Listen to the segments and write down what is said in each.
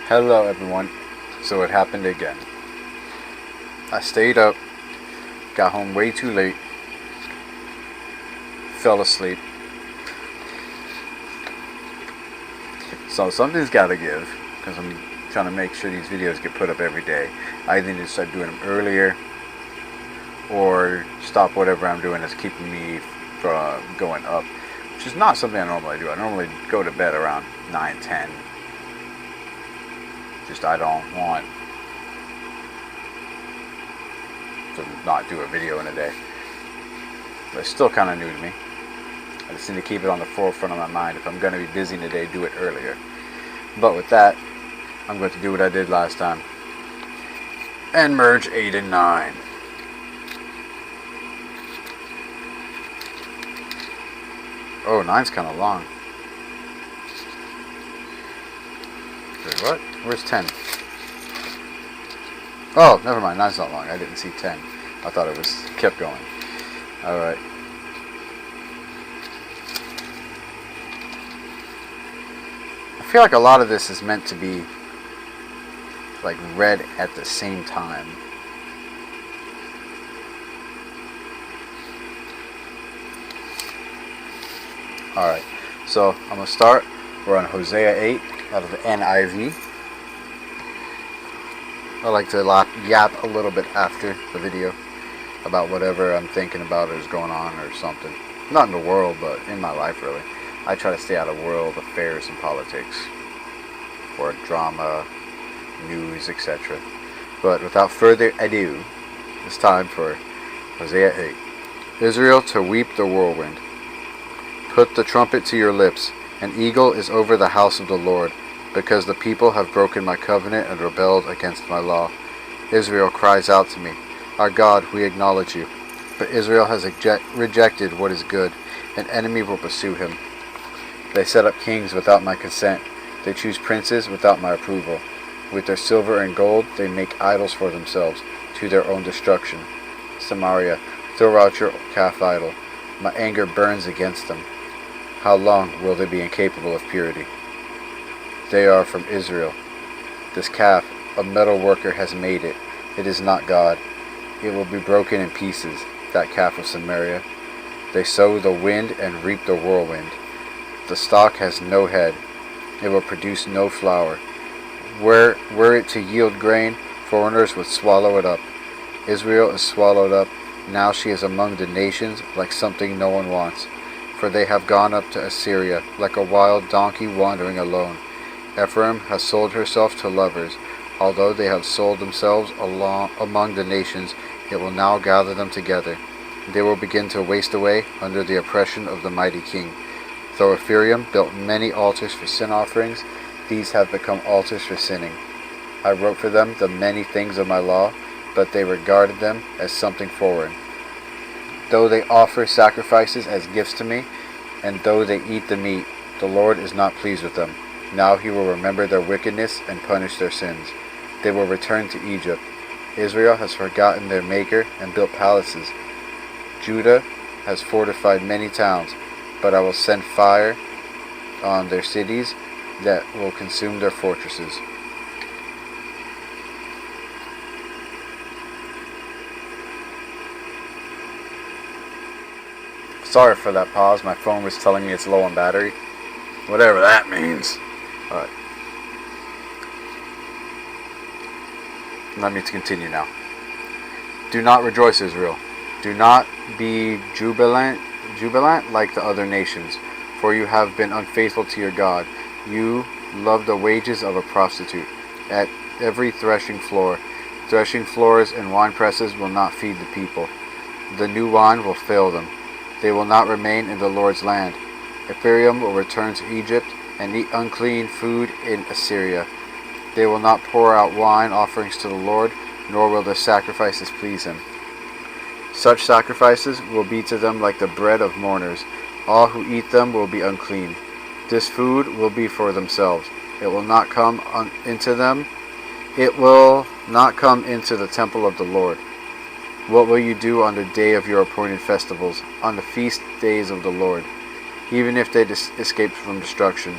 Hello everyone. So it happened again. I stayed up, got home way too late, fell asleep. So something's gotta give, because I'm trying to make sure these videos get put up every day. I either need to start doing them earlier, or stop whatever I'm doing that's keeping me from going up, which is not something I normally do. I normally go to bed around 9, 10. Just I don't want to not do a video in a day. But it's still kind of new to me. I just need to keep it on the forefront of my mind. If I'm going to be busy in the day, do it earlier. But with that, I'm going to do what I did last time and merge 8 and 9. Oh, 9's kind of long. Wait, what? Where's 10? Oh, never mind. 9's not long. I didn't see 10. I thought it was kept going. Alright. I feel like a lot of this is meant to be like read at the same time. Alright. So I'm going to start. We're on Hosea 8 out of the NIV. I like to yap a little bit after the video about whatever I'm thinking about or is going on or something. Not in the world, but in my life, really. I try to stay out of world affairs and politics, or drama, news, etc. But without further ado, it's time for Hosea 8. Israel, to weep the whirlwind. Put the trumpet to your lips. An eagle is over the house of the Lord, because the people have broken my covenant and rebelled against my law. Israel cries out to me, our God, we acknowledge you. But Israel has rejected what is good. An enemy will pursue him. They set up kings without my consent. They choose princes without my approval. With their silver and gold, they make idols for themselves, to their own destruction. Samaria, throw out your calf idol. My anger burns against them. How long will they be incapable of purity? They are from Israel. This calf, a metal worker has made it. It is not God. It will be broken in pieces, that calf of Samaria. They sow the wind and reap the whirlwind. The stalk has no head. It will produce no flour. Were it to yield grain, foreigners would swallow it up. Israel is swallowed up. Now she is among the nations like something no one wants. For they have gone up to Assyria like a wild donkey wandering alone. Ephraim has sold herself to lovers. Although they have sold themselves among the nations, it will now gather them together. They will begin to waste away under the oppression of the mighty king. Though Ephraim built many altars for sin offerings, these have become altars for sinning. I wrote for them the many things of my law, but they regarded them as something foreign. Though they offer sacrifices as gifts to me, and though they eat the meat, the Lord is not pleased with them. Now he will remember their wickedness and punish their sins. They will return to Egypt. Israel has forgotten their maker and built palaces. Judah has fortified many towns, but I will send fire on their cities that will consume their fortresses. Sorry for that pause. My phone was telling me it's low on battery. Whatever that means. Alright. Let me continue now. Do not rejoice, Israel. Do not be jubilant like the other nations, for you have been unfaithful to your God. You love the wages of a prostitute. At every threshing floors and wine presses will not feed the people. The new wine will fail them. They will not remain in the Lord's land. Ephraim will return to Egypt and eat unclean food in Assyria. They will not pour out wine offerings to the Lord, nor will their sacrifices please him. Such sacrifices will be to them like the bread of mourners. All who eat them will be unclean. This food will be for themselves. It will not come into them. It will not come into the temple of the Lord. What will you do on the day of your appointed festivals, on the feast days of the Lord? Even if they escape from destruction,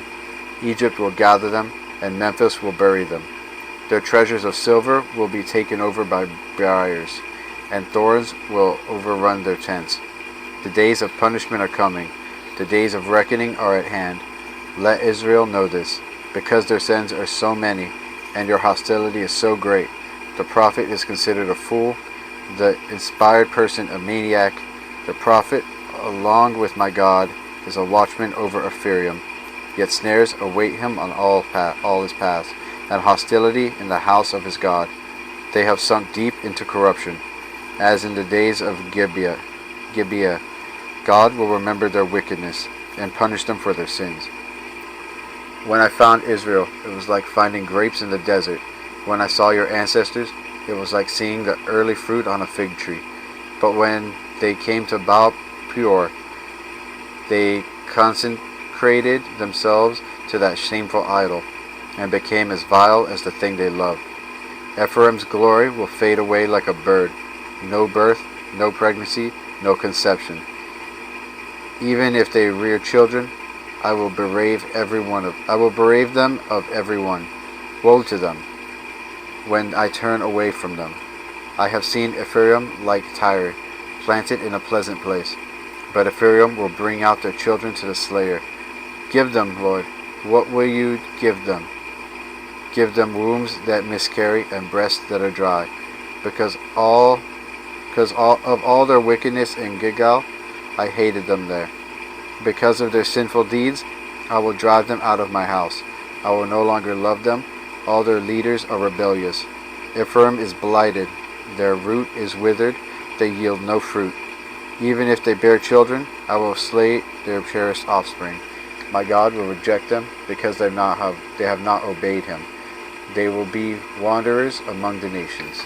Egypt will gather them, and Memphis will bury them. Their treasures of silver will be taken over by briars, and thorns will overrun their tents. The days of punishment are coming. The days of reckoning are at hand. Let Israel know this, because their sins are so many, and your hostility is so great. The prophet is considered a fool, the inspired person a maniac. The prophet, along with my God, is a watchman over Ephraim. Yet snares await him on all his paths, and hostility in the house of his God. They have sunk deep into corruption, as in the days of Gibeah. God will remember their wickedness and punish them for their sins. When I found Israel, it was like finding grapes in the desert. When I saw your ancestors, it was like seeing the early fruit on a fig tree. But when they came to Baal Peor, they consecrated themselves to that shameful idol, and became as vile as the thing they loved. Ephraim's glory will fade away like a bird. No birth, no pregnancy, no conception. Even if they rear children, I will bereave them of every one. Woe to them when I turn away from them. I have seen Ephraim like Tyre, planted in a pleasant place. But Ephraim will bring out their children to the slayer. Give them, Lord, what will you give them? Give them wombs that miscarry and breasts that are dry, because of all their wickedness in Gilgal, I hated them there. Because of their sinful deeds, I will drive them out of my house. I will no longer love them. All their leaders are rebellious. Ephraim is blighted. Their root is withered. They yield no fruit. Even if they bear children, I will slay their cherished offspring. My God will reject them because they have not obeyed him. They will be wanderers among the nations.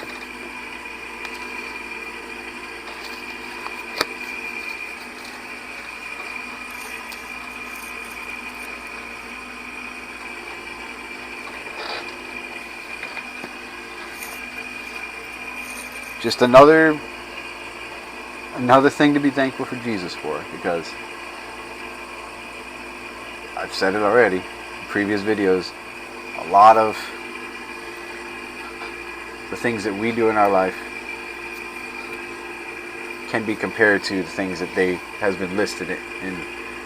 Just another thing to be thankful for Jesus for, because I've said it already in previous videos, a lot of the things that we do in our life can be compared to the things that has been listed in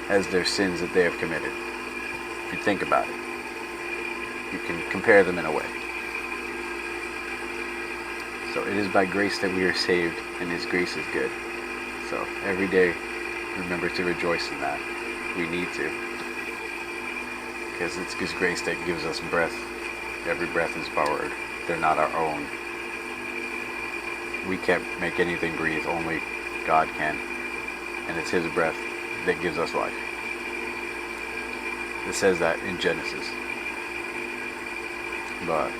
as their sins that they have committed. If you think about it, you can compare them in a way. So it is by grace that we are saved, and his grace is good. So every day, remember to rejoice in that. We need to. Because it's his grace that gives us breath. Every breath is borrowed. They're not our own. We can't make anything breathe. Only God can. And it's his breath that gives us life. It says that in Genesis. But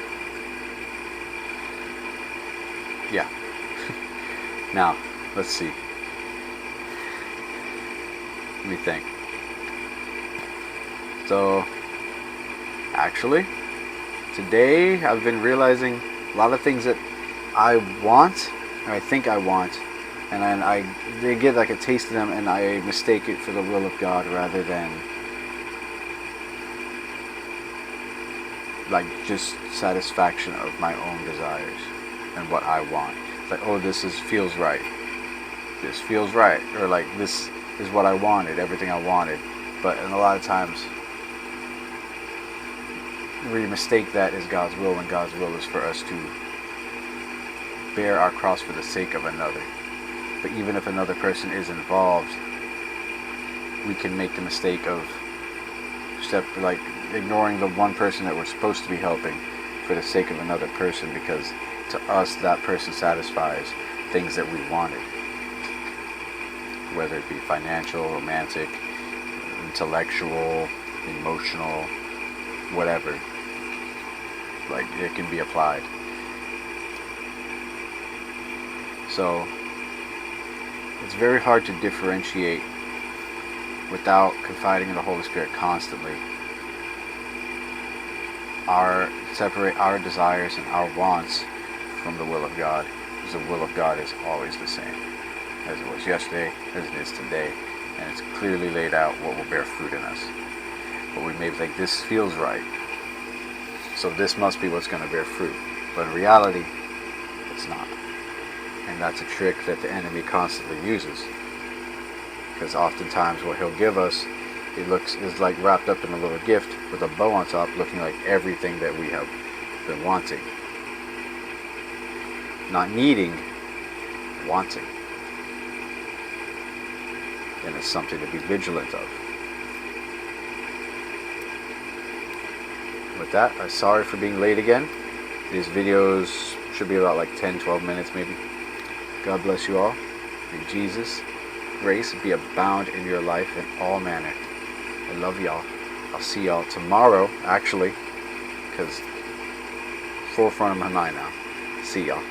yeah. Now, let's see. Let me think. So, actually, today I've been realizing a lot of things that I want, or I think I want, and then they get like a taste of them, and I mistake it for the will of God rather than like just satisfaction of my own desires and what I want. It's like, oh, feels right. This feels right, or like this is what I wanted, everything I wanted. But a lot of times we mistake that as God's will, when God's will is for us to bear our cross for the sake of another. But even if another person is involved, we can make the mistake of ignoring the one person that we're supposed to be helping for the sake of another person, because to us that person satisfies things that we wanted, whether it be financial, romantic, intellectual, emotional, whatever. Like, it can be applied. So it's very hard to differentiate without confiding in the Holy Spirit constantly. Separate our desires and our wants from the will of God, because the will of God is always the same as it was yesterday, as it is today, and it's clearly laid out what will bear fruit in us. But we may think this feels right, So this must be what's going to bear fruit. But in reality, it's not. And that's a trick that the enemy constantly uses. Because oftentimes what he'll give us, is like wrapped up in a little gift with a bow on top, looking like everything that we have been wanting. Not needing, wanting. And it's something to be vigilant of. With that, I'm sorry for being late again. These videos should be about like 10-12 minutes maybe. God bless you all. May Jesus' grace be abound in your life in all manner. I love y'all. I'll see y'all tomorrow, actually, because forefront of my mind now. See y'all.